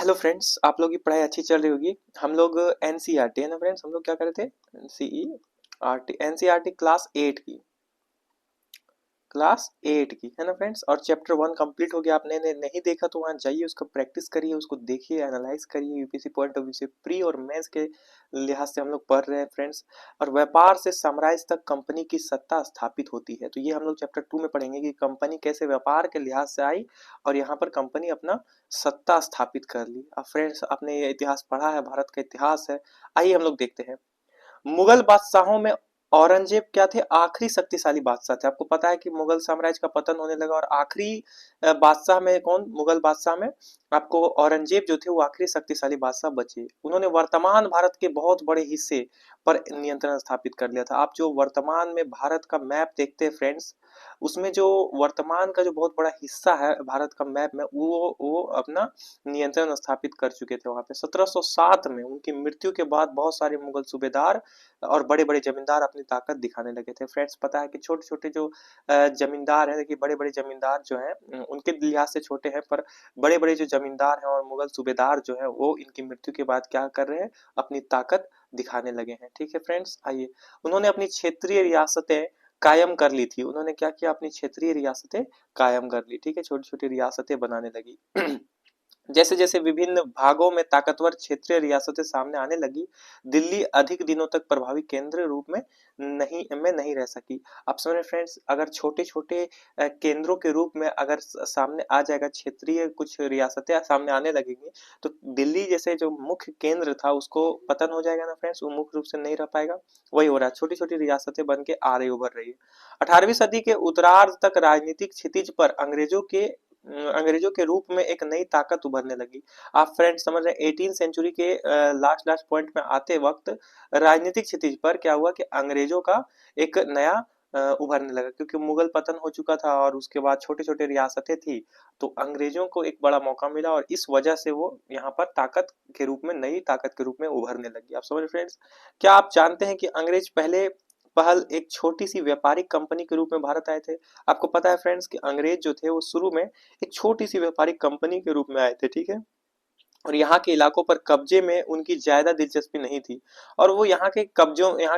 Hello friends, आप लोग की पढ़ाई अच्छी चल रही होगी। हम लोग एनसीईआरटी है ना फ्रेंड्स, हम लोग क्या कर रहे थे? एनसीईआरटी क्लास 8 की है ना फ्रेंड्स। और चैप्टर 1 कंप्लीट हो गया। आपने नहीं देखा तो वहाँ जाइए, उसका प्रैक्टिस करिए, उसको देखिए, एनालाइज करिए। यूपीएससी पॉइंट ऑफ व्यू से प्री और मेंस के लिहाज से हम लोग पढ़ रहे हैं फ्रेंड्स। और व्यापार से साम्राज्य तक कंपनी की सत्ता स्थापित होती है, तो ये हम लोग चैप्टर 2 में पढ़ेंगे कि कंपनी कैसे व्यापार के लिहाज से आई और यहाँ पर कंपनी अपना सत्ता स्थापित कर ली। अब फ्रेंड्स, आपने ये इतिहास पढ़ा है, भारत का इतिहास है। आइए हम लोग देखते हैं। मुगल बादशाहों में औरंगजेब क्या थे? आखिरी शक्तिशाली बादशाह थे। आपको पता है कि मुगल साम्राज्य का पतन होने लगा और आखिरी बादशाह में कौन? मुगल बादशाह में आपको औरंगजेब जो थे वो आखिरी शक्तिशाली बादशाह बचे। उन्होंने वर्तमान भारत के बहुत बड़े हिस्से पर नियंत्रण स्थापित कर लिया था। आप जो वर्तमान में भारत का मैप देखते हैं फ्रेंड्स, उसमें जो वर्तमान का जो बहुत बड़ा हिस्सा है भारत का मैप में, वो अपना नियंत्रण स्थापित कर चुके थे वहां पे। 1707 में उनकी मृत्यु के बाद बहुत सारे मुगल सूबेदार और बड़े बड़े जमींदार अपनी ताकत दिखाने लगे थे फ्रेंड्स। पता है कि छोटे छोटे जो जमींदार हैं, देखिए बड़े बड़े जमींदार जो हैं उनके लिहाज से छोटे हैं, पर बड़े बड़े जो जमींदार हैं और मुगल सूबेदार जो है वो इनकी मृत्यु के बाद क्या कर रहे हैं? अपनी ताकत दिखाने लगे हैं। ठीक है फ्रेंड्स, आइए। उन्होंने अपनी क्षेत्रीय रियासतें कायम कर ली थी। उन्होंने क्या किया? अपनी क्षेत्रीय रियासतें कायम कर ली। ठीक है, छोटी छोटी रियासतें बनाने लगी। जैसे जैसे विभिन्न भागों में ताकतवर क्षेत्रीय रियासतें सामने आने लगी, दिल्ली अधिक दिनों तक प्रभावी केंद्र रूप में नहीं रह सकी। आप समझ रहे फ्रेंड्स, अगर छोटे छोटे केंद्रों के रूप में अगर सामने आ जाएगा, क्षेत्रीय कुछ रियासतें सामने आने लगेंगी, तो दिल्ली जैसे जो मुख्य केंद्र था उसको पतन हो जाएगा ना फ्रेंड्स, वो मुख्य रूप से नहीं रह पाएगा। वही हो रहा है, छोटी छोटी रियासतें बन के आ रही, उभर रही है। 18वीं सदी के उत्तरार्ध तक राजनीतिक क्षितिज पर अंग्रेजों के रूप में एक नई ताकत उभरने लगी। आप फ्रेंड्स समझ रहे हैं, 18 सेंचुरी के लास्ट लास्ट पॉइंट में आते वक्त राजनीतिक क्षितिज पर क्या हुआ कि अंग्रेजों का एक नया उभरने लगा, क्योंकि मुगल पतन हो चुका था और उसके बाद छोटे छोटे रियासतें थी, तो अंग्रेजों को एक बड़ा मौका मिला और इस वजह से वो यहाँ पर ताकत के रूप में, नई ताकत के रूप में उभरने लगी। आप समझ फ्रेंड्स, क्या आप जानते हैं कि अंग्रेज पहल एक छोटी सी व्यापारिक कंपनी के रूप में भारत आए थे? आपको पता है फ्रेंड्स कि अंग्रेज जो थे वो शुरू में एक छोटी सी व्यापारिक कंपनी के रूप में आए थे। ठीक है, और यहाँ के इलाकों पर कब्जे में उनकी ज्यादा दिलचस्पी नहीं थी, और वो यहाँ के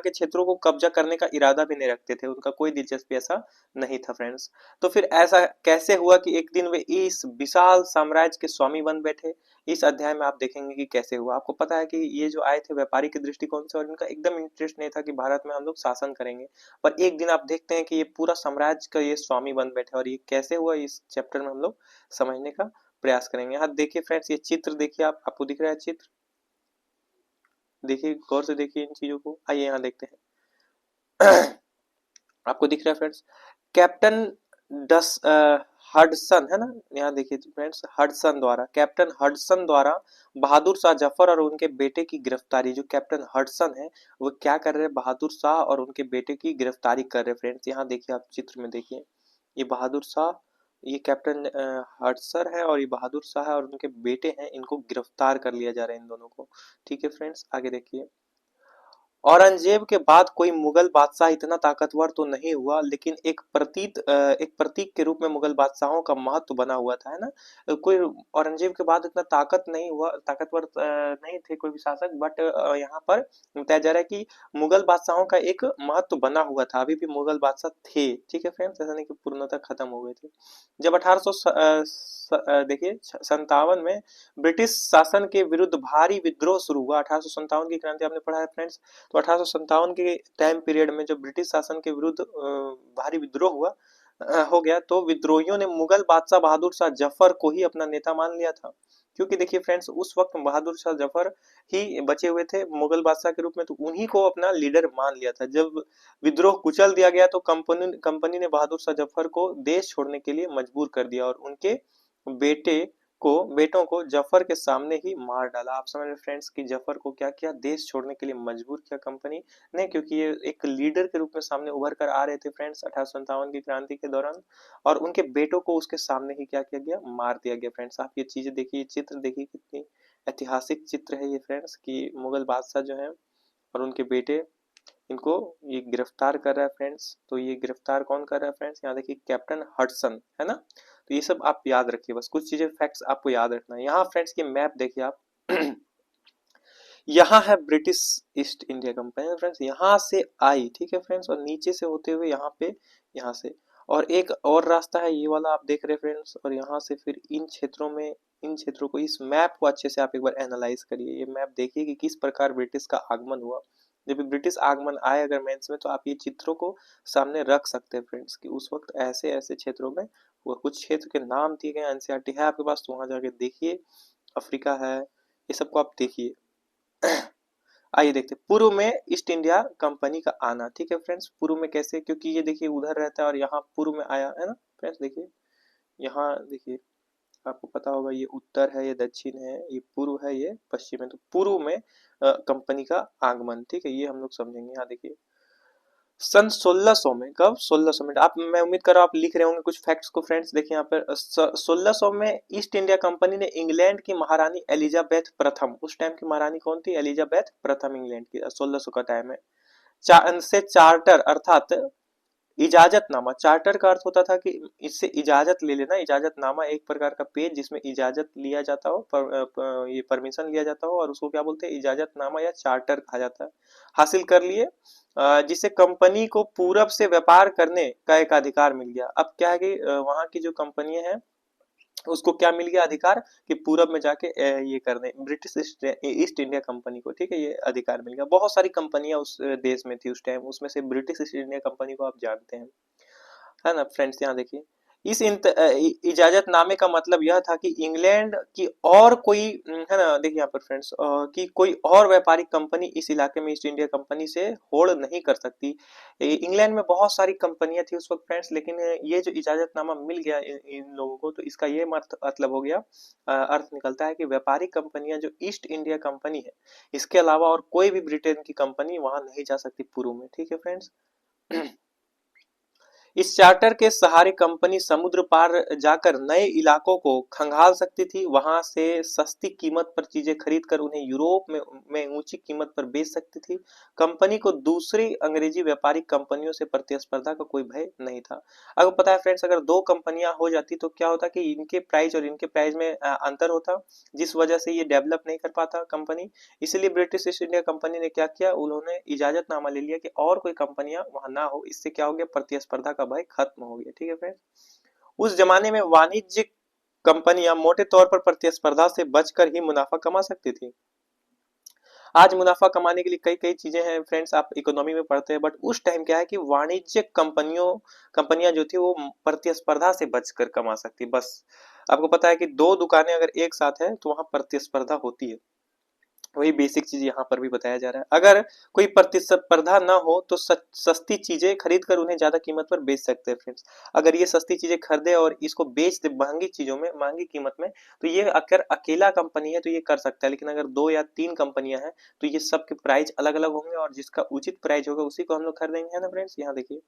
क्षेत्रों को कब्जा करने का इरादा भी नहीं रखते थे। उनका कोई दिलचस्पी ऐसा नहीं था फ्रेंड्स। तो फिर ऐसा कैसे हुआ कि एक दिन वे इस विशाल साम्राज्य के स्वामी बन बैठे? इस अध्याय में आप देखेंगे कि कैसे हुआ। आपको पता है कि ये जो आए थे व्यापारी के दृष्टिकोण से, और इनका एकदम इंटरेस्ट नहीं था कि भारत में हम लोग शासन करेंगे, पर एक दिन आप देखते हैं कि ये पूरा साम्राज्य का ये स्वामी बन बैठे। और ये कैसे हुआ, इस चैप्टर में हम लोग समझने का प्रयास करेंगे। यहाँ देखिए फ्रेंड्स, ये चित्र देखिए, आपको दिख रहा है चित्र? देखिए, गौर से देखिए इन चीजों को। आइए यहाँ देखते हैं। आपको दिख रहा है फ्रेंड्स, कैप्टन डस हडसन है ना? यहाँ देखिए फ्रेंड्स, कैप्टन हडसन द्वारा बहादुर शाह जफर और उनके बेटे की गिरफ्तारी। जो कैप्टन हडसन है वो क्या कर रहे हैं? बहादुर शाह और उनके बेटे की गिरफ्तारी कर रहे हैं फ्रेंड्स। यहाँ देखिए, आप चित्र में देखिए, ये बहादुर शाह, ये कैप्टन हडसन है और ये बहादुर शाह है और उनके बेटे हैं, इनको गिरफ्तार कर लिया जा रहा है इन दोनों को। ठीक है फ्रेंड्स, आगे देखिए। औरंगजेब के बाद कोई मुगल बादशाह इतना ताकतवर तो नहीं हुआ, लेकिन एक प्रतीक के रूप में मुगल बादशाहों का महत्व बना हुआ था, है ना? कोई औरंगजेब के बाद इतना ताकतवर नहीं थे कोई भी शासक, बट यहाँ पर बताया जा रहा है कि मुगल बादशाहों का एक महत्व बना हुआ था। अभी भी मुगल बादशाह थे। ठीक है फ्रेंड्स, ऐसा नहीं कि पूर्णतः खत्म हो गए थे। जब 1857 में ब्रिटिश शासन के विरुद्ध भारी विद्रोह शुरू हुआ। 1857 की क्रांति आपने पढ़ा है फ्रेंड्स। तो 1857 के टाइम पीरियड में जब ब्रिटिश शासन के विरुद्ध भारी विद्रोह हो गया, तो विद्रोहियों ने मुगल बादशाह बहादुर शाह जफर को ही अपना नेता मान लिया था। क्योंकि देखिए फ्रेंड्स, उस वक्त बहादुर शाह जफर ही बचे हुए थे मुगल बादशाह के रूप में, तो उन्हीं को अपना लीडर मान लिया था। जब विद्रोह कुचल दिया गया तो कंपनी ने बहादुर शाह जफर को देश छोड़ने के लिए मजबूर कर दिया और उनके बेटे बेटों को जफर के सामने ही मार डाला। आप समझ रहे फ्रेंड्स कि जफर को क्या किया? देश छोड़ने के लिए मजबूर किया कंपनी ने, क्योंकि ये एक लीडर के रूप में सामने उभर कर आ रहे थे फ्रेंड्स 1857 की क्रांति के दौरान। और उनके बेटों को उसके सामने ही क्या किया गया? मार दिया गया फ्रेंड्स। आप ये चीजें देखिए, चित्र देखिए, कितनी ऐतिहासिक चित्र है ये फ्रेंड्स, कि मुगल बादशाह जो है और उनके बेटे, इनको ये गिरफ्तार कर रहा है फ्रेंड्स। तो ये गिरफ्तार कौन कर रहा है फ्रेंड्स? यहाँ देखिए, कैप्टन हडसन है ना? तो ये सब आप याद रखिए, बस कुछ चीजें फैक्ट्स आपको याद रखना है। यहाँ फ्रेंड्स की मैप देखिए आप यहाँ है British east India company friends, यहाँ से आई, ठीक है फ्रेंड्स, और नीचे से होते हुए यहाँ पे, यहाँ से, और एक और रास्ता है ये वाला आप देख रहे हैं फ्रेंड्स, और यहाँ से फिर इन क्षेत्रों में, इन क्षेत्रों को, इस मैप को अच्छे से आप एक बार एनालाइज करिए। ये मैप देखिए कि किस प्रकार ब्रिटिश का आगमन हुआ। जब ब्रिटिश आगमन आए अगर मेंस में, तो आप ये चित्रों को सामने रख सकते हैं फ्रेंड्स, कि उस वक्त ऐसे ऐसे क्षेत्रों में वो कुछ क्षेत्र के नाम दिए गए, एनसीईआरटी है आपके पास तो वहां जाके देखिए, अफ्रीका है, ये सबको आप देखिए। आइए देखते हैं पूर्व में ईस्ट इंडिया कंपनी का आना, ठीक है फ्रेंड्स। पूर्व में कैसे, क्योंकि ये देखिए उधर रहता है और यहाँ पूर्व में आया है ना फ्रेंड्स। देखिए यहाँ देखिए, आपको पता होगा ये उत्तर है, ये दक्षिण है, ये पूर्व है, ये पश्चिम है, तो पूर्व में कंपनी का आगमन, ठीक है, ये हम लोग समझेंगे। यहाँ देखिए सन 1600 में, कब, 1600 में, आप, मैं उम्मीद कर रहा हूँ आप लिख रहे होंगे कुछ फैक्ट्स को फ्रेंड्स। देखिए यहाँ पर 1600 में ईस्ट इंडिया कंपनी ने इंग्लैंड की महारानी एलिजाबेथ प्रथम, उस टाइम की महारानी कौन थी, एलिजाबेथ प्रथम, इंग्लैंड की, 1600 का टाइम है, से चार्टर अर्थात इजाजतनामा, चार्टर का अर्थ होता था कि इससे इजाजत ले लेना, इजाजतनामा एक प्रकार का पेज जिसमें इजाजत लिया जाता हो, ये परमिशन लिया जाता हो, और उसको क्या बोलते हैं, इजाजतनामा या चार्टर कहा जाता है, हासिल कर लिए, जिससे कंपनी को पूरब से व्यापार करने का एक अधिकार मिल गया। अब क्या है कि वहां की जो कंपनियां हैं उसको क्या मिल गया अधिकार, कि पूरब में जाके ये करने, ब्रिटिश ईस्ट इंडिया कंपनी को, ठीक है, ये अधिकार मिल गया। बहुत सारी कंपनियां उस देश में थी उस टाइम, उसमें से ब्रिटिश ईस्ट इंडिया कंपनी को आप जानते हैं, है ना फ्रेंड्स। यहाँ देखिए इस इजाजतनामे का मतलब यह था कि इंग्लैंड की और कोई, है ना, देखिए यहाँ पर फ्रेंड्स, कि कोई और व्यापारिक कंपनी इस इलाके में ईस्ट इंडिया कंपनी से होड़ नहीं कर सकती। इंग्लैंड में बहुत सारी कंपनियां थी उस वक्त फ्रेंड्स, लेकिन ये जो इजाजतनामा मिल गया इन लोगों को, तो इसका ये मतलब हो गया, अर्थ निकलता है कि व्यापारिक कंपनियां जो ईस्ट इंडिया कंपनी है, इसके अलावा और कोई भी ब्रिटेन की कंपनी वहां नहीं जा सकती पूर्व में, ठीक है फ्रेंड्स। इस चार्टर के सहारे कंपनी समुद्र पार जाकर नए इलाकों को खंगाल सकती थी, वहां से सस्ती कीमत पर चीजें खरीदकर उन्हें यूरोप में ऊंची कीमत पर बेच सकती थी। कंपनी को दूसरी अंग्रेजी व्यापारिक कंपनियों से प्रतिस्पर्धा का कोई भय नहीं था। आपको पता है फ्रेंड्स, अगर दो कंपनियां हो जाती तो क्या होता कि इनके प्राइस और इनके प्राइस में अंतर होता, जिस वजह से ये डेवलप नहीं कर पाता कंपनी। इसलिए ब्रिटिश ईस्ट इंडिया कंपनी ने क्या किया, उन्होंने इजाजतनामा ले लिया कि और कोई कंपनियां वहां ना हो, इससे क्या हो गया, प्रतिस्पर्धा का भय खत्म हो गया, ठीक है फ्रेंड्स। उस जमाने में वाणिज्यिक कंपनियां मोटे तौर पर प्रतिस्पर्धा से बचकर ही मुनाफा कमा सकती थी। आज मुनाफा कमाने के लिए कई कई चीजें हैं फ्रेंड्स, आप इकोनॉमी में पढ़ते हैं, बट उस टाइम क्या है कि वाणिज्यिक कंपनियां जो थी वो प्रतिस्पर्धा से बचकर कमा सकती, बस। आपको पता है कि दो दुकानें अगर एक साथ है तो वहां प्रतिस्पर्धा होती है, वही बेसिक चीज यहाँ पर भी बताया जा रहा है। अगर कोई प्रतिस्पर्धा ना हो तो सस्ती चीजें खरीद कर उन्हें ज्यादा कीमत पर बेच सकते हैं फ्रेंड्स। अगर ये सस्ती चीजें खरीदे और इसको बेच दे महंगी चीजों में, महंगी कीमत में, तो ये अगर अकेला कंपनी है तो ये कर सकता है, लेकिन अगर दो या तीन कंपनियां हैं तो ये सबके प्राइस अलग अलग होंगे, और जिसका उचित प्राइस होगा उसी को हम लोग खरीदेंगे, है ना फ्रेंड्स। यहाँ देखिए,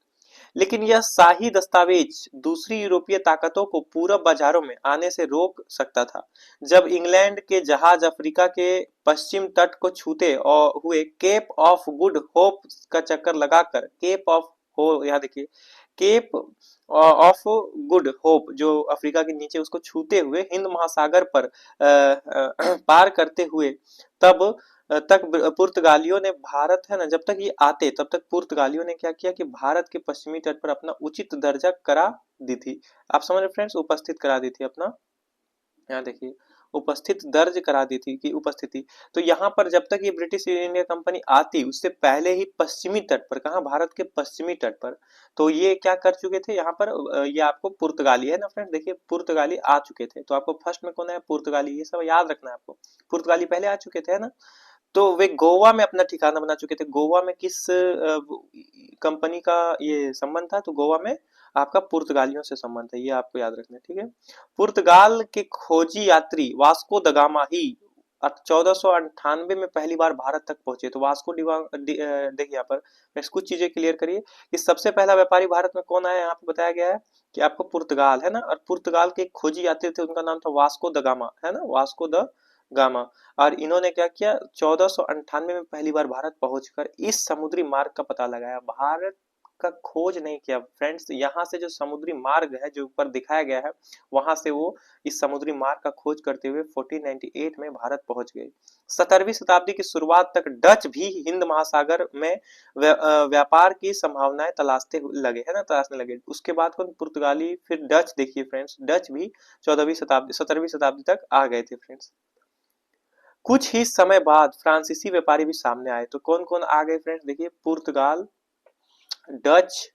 लेकिन यह शाही दस्तावेज दूसरी यूरोपीय ताकतों को पूरब बाजारों में आने से रोक सकता था। जब इंग्लैंड के जहाज अफ्रीका के पश्चिम तट को छूते और हुए केप ऑफ गुड होप का चक्कर लगाकर, केप ऑफ हो, यहाँ देखिए, केप ऑफ गुड होप जो अफ्रीका के नीचे, उसको छूते हुए हिंद महासागर पर पार करते हुए, तब तक पुर्तगालियों ने भारत, है ना, जब तक ये आते तब तक पुर्तगालियों ने क्या किया कि भारत के पश्चिमी तट पर अपना उचित दर्जा करा दी थी। आप समझ रहे फ्रेंड्स, उपस्थित करा दी थी अपना, यहाँ देखिए, उपस्थित दर्ज करा दी थी कि उपस्थिति। तो यहाँ पर जब तक ये ब्रिटिश इंडिया कंपनी आती उससे पहले ही पश्चिमी तट पर, कहा, भारत के पश्चिमी तट पर, तो ये क्या कर चुके थे यहाँ पर, ये आपको पुर्तगाली, है ना फ्रेंड, देखिए पुर्तगाली आ चुके थे। तो आपको फर्स्ट में कौन है, पुर्तगाली, ये सब याद रखना है आपको, पुर्तगाली पहले आ चुके थे, है ना। तो वे गोवा में अपना ठिकाना बना चुके थे। गोवा में किस कंपनी का ये संबंध था, तो गोवा में आपका पुर्तगालियों से संबंध है, ये आपको याद रखना है, ठीक है। पुर्तगाल के खोजी यात्री वास्को द गामा ही 1498 में पहली बार भारत तक पहुंचे। तो वास्को देखिए यहाँ पर कुछ चीजें क्लियर करिए कि सबसे पहला व्यापारी भारत में कौन आया, यहाँ पे बताया गया है कि आपको पुर्तगाल, है ना, और पुर्तगाल के खोजी यात्री थे, उनका नाम था वास्को द गामा, है ना, वास्को द गामा। और इन्होंने क्या किया, 1498 में पहली बार भारत पहुंचकर इस समुद्री मार्ग का पता लगाया। भारत का खोज नहीं किया फ्रेंड्स। यहाँ से जो समुद्री मार्ग है जो ऊपर दिखाया गया है, वहां से वो इस समुद्री मार्ग का खोज करते हुए 1498 में भारत पहुंच गए। 17वीं शताब्दी की शुरुआत तक डच भी हिंद महासागर में व्यापार की संभावनाएं तलाशते लगे, है ना, तलाशने लगे। उसके बाद कौन, पुर्तगाली, फिर डच। देखिए फ्रेंड्स, डच भी 17वीं शताब्दी तक आ गए थे फ्रेंड्स। कुछ ही समय बाद फ्रांसीसी व्यापारी भी सामने आए। तो कौन कौन आ गए फ्रेंड्स, देखिए, पुर्तगाल, डच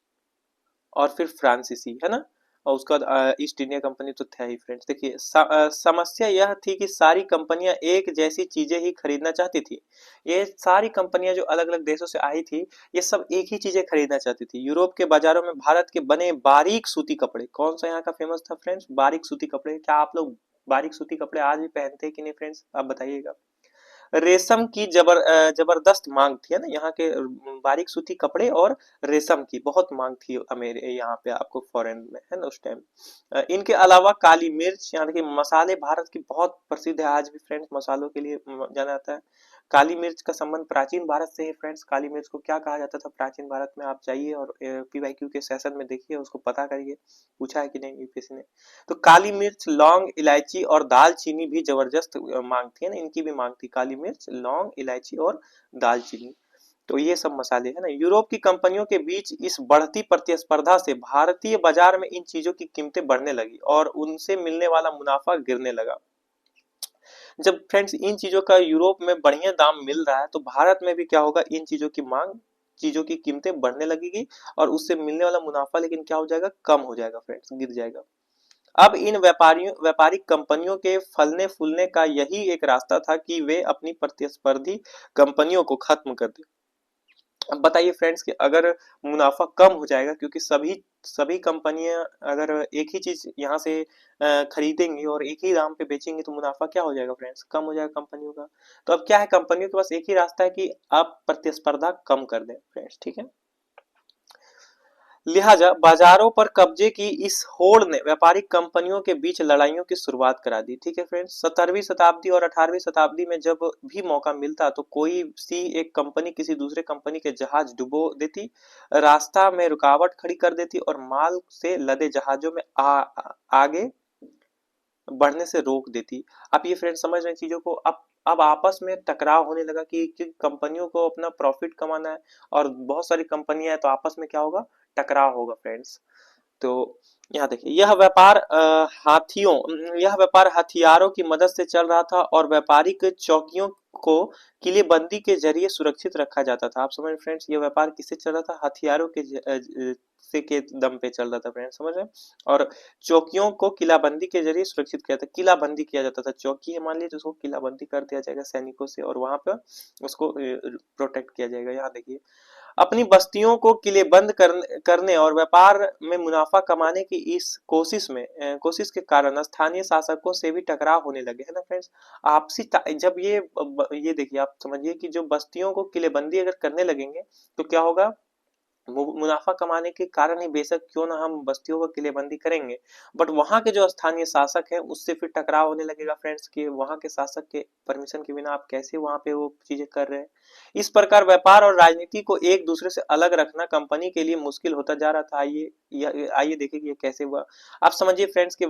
और फिर फ्रांसीसी, है ना। और उसके बाद ईस्ट इंडिया कंपनी तो था ही फ्रेंड्स। देखिए समस्या यह थी कि सारी कंपनियां एक जैसी चीजें ही खरीदना चाहती थी। ये सारी कंपनियां जो अलग अलग देशों से आई थी, ये सब एक ही चीजें खरीदना चाहती थी। यूरोप के बाजारों में भारत के बने बारीक सूती कपड़े, कौन सा यहाँ का फेमस था फ्रेंड्स, बारीक सूती कपड़े। क्या आप लोग बारीक सूती कपड़े आज भी पहनते हैं कि नहीं फ्रेंड्स, आप बताइएगा। रेशम की जबरदस्त मांग थी, है ना, यहाँ के बारीक सूती कपड़े और रेशम की बहुत मांग थी मेरे यहाँ पे, आपको फॉरेन में, है ना, उस टाइम। इनके अलावा काली मिर्च, यहाँ देखिए मसाले भारत की बहुत प्रसिद्ध है आज भी फ्रेंड्स, मसालों के लिए जाना जाता है। काली मिर्च का संबंध प्राचीन भारत से है फ्रेंड्स। काली मिर्च को क्या कहा जाता था प्राचीन भारत में, आप जाइए और PYQ के सेशन में देखिए, उसको पता करिए, पूछा है कि नहीं यूपीएससी ने। तो काली मिर्च, लौंग, इलायची और दालचीनी भी जबरदस्त मांग थी, है ना, इनकी भी मांग थी, काली मिर्च, लौंग, इलायची और दालचीनी। तो ये सब मसाले, है ना। यूरोप की कंपनियों के बीच इस बढ़ती प्रतिस्पर्धा से भारतीय बाजार में इन चीजों की कीमतें बढ़ने लगी और उनसे मिलने वाला मुनाफा गिरने लगा। जब फ्रेंड्स इन चीजों का यूरोप में बढ़िया दाम मिल रहा है, तो भारत में भी क्या होगा, इन चीजों की मांग, चीजों की कीमतें बढ़ने लगेगी और उससे मिलने वाला मुनाफा लेकिन क्या हो जाएगा, कम हो जाएगा फ्रेंड्स, गिर जाएगा। अब इन व्यापारिक कंपनियों के फलने फूलने का यही एक रास्ता था कि वे अपनी प्रतिस्पर्धी कंपनियों को खत्म कर दें। अब बताइए फ्रेंड्स कि अगर मुनाफा कम हो जाएगा, क्योंकि सभी सभी कंपनियां अगर एक ही चीज यहाँ से खरीदेंगी और एक ही दाम पे बेचेंगी, तो मुनाफा क्या हो जाएगा फ्रेंड्स, कम हो जाएगा कंपनियों का। तो अब क्या है, कंपनियों के पास एक ही रास्ता है कि आप प्रतिस्पर्धा कम कर दें फ्रेंड्स, ठीक है। लिहाजा बाजारों पर कब्जे की इस होड़ ने व्यापारिक कंपनियों के बीच लड़ाइयों की शुरुआत करा दी, ठीक है फ्रेंड्स। 17वीं शताब्दी और 18वीं शताब्दी में जब भी मौका मिलता तो कोई सी एक कंपनी किसी दूसरे कंपनी के जहाज डुबो देती, रास्ता में रुकावट खड़ी कर देती और माल से लदे जहाजों में आगे बढ़ने से रोक देती। आप ये फ्रेंड्स समझ रहे हैं चीजों को। अब आपस में टकराव होने लगा कि कंपनियों को अपना प्रॉफिट कमाना है और बहुत सारी कंपनियां हैं, तो आपस में क्या होगा, टकराव होगा फ्रेंड्स। तो यहाँ देखिए, यह व्यापार हथियारों की मदद से चल रहा था और व्यापारिक चौकियों को किलेबंदी के जरिए सुरक्षित रखा जाता था। आप समझ रहे फ्रेंड्स, ये व्यापार किससे चल रहा था, हथियारों के दम पे चल रहा था फ्रेंड्स, समझ रहे हैं। और चौकियों को किलाबंदी के जरिए सुरक्षित किया था, किलाबंदी किया जाता था। चौकी है मान लीजिए, तो उसको किलाबंदी कर दिया जाएगा सैनिकों से और वहां पर उसको प्रोटेक्ट किया जाएगा। यहाँ देखिए, अपनी बस्तियों को किलेबंद करने और व्यापार में मुनाफा कमाने की इस कोशिश के कारण स्थानीय शासकों से भी टकराव होने लगे, है ना फ्रेंड्स। जब ये देखिए, आप समझिए कि जो बस्तियों को किलेबंदी अगर करने लगेंगे, तो क्या होगा, मुनाफा कमाने के कारण ही बेशक क्यों ना हम बस्तियों को किलेबंदी करेंगे, बट वहां के जो स्थानीय शासक है उससे फिर टकराव होने लगेगा फ्रेंड्स, कि वहां के शासक के परमिशन के बिना आप कैसे वहां पे वो चीजें कर रहे हैं। इस प्रकार व्यापार और राजनीति को एक दूसरे से अलग रखना कंपनी के लिए मुश्किल होता जा रहा था। आइए देखिए कि ये कैसे हुआ। आप समझिए फ्रेंड्स कि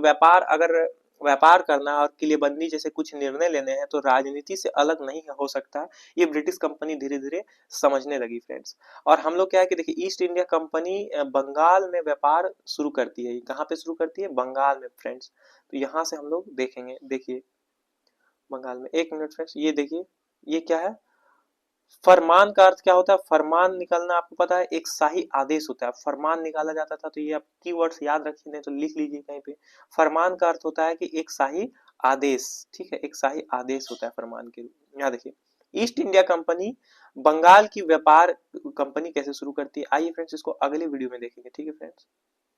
व्यापार करना और किलेबंदी जैसे कुछ निर्णय लेने हैं, तो राजनीति से अलग नहीं हो सकता। ये ब्रिटिश कंपनी धीरे धीरे समझने लगी फ्रेंड्स। और हम लोग क्या है कि देखिए, ईस्ट इंडिया कंपनी बंगाल में व्यापार शुरू करती है। कहाँ पे शुरू करती है, बंगाल में फ्रेंड्स। तो यहाँ से हम लोग देखेंगे, देखिए बंगाल में, एक मिनट फ्रेंड्स, ये देखिए, ये क्या है, फरमान का अर्थ क्या होता है, फरमान निकलना आपको पता है, एक शाही आदेश होता है, फरमान निकाला जाता था। तो ये आप कीवर्ड्स याद रखिए, नहीं तो लिख लीजिए कहीं पे। फरमान का अर्थ होता है कि एक शाही आदेश, ठीक है, एक शाही आदेश होता है फरमान के रूप। यहाँ देखिए, ईस्ट इंडिया कंपनी बंगाल की व्यापार कंपनी कैसे शुरू करती है, आइए फ्रेंड्स इसको अगले वीडियो में देखेंगे, ठीक है फ्रेंड्स।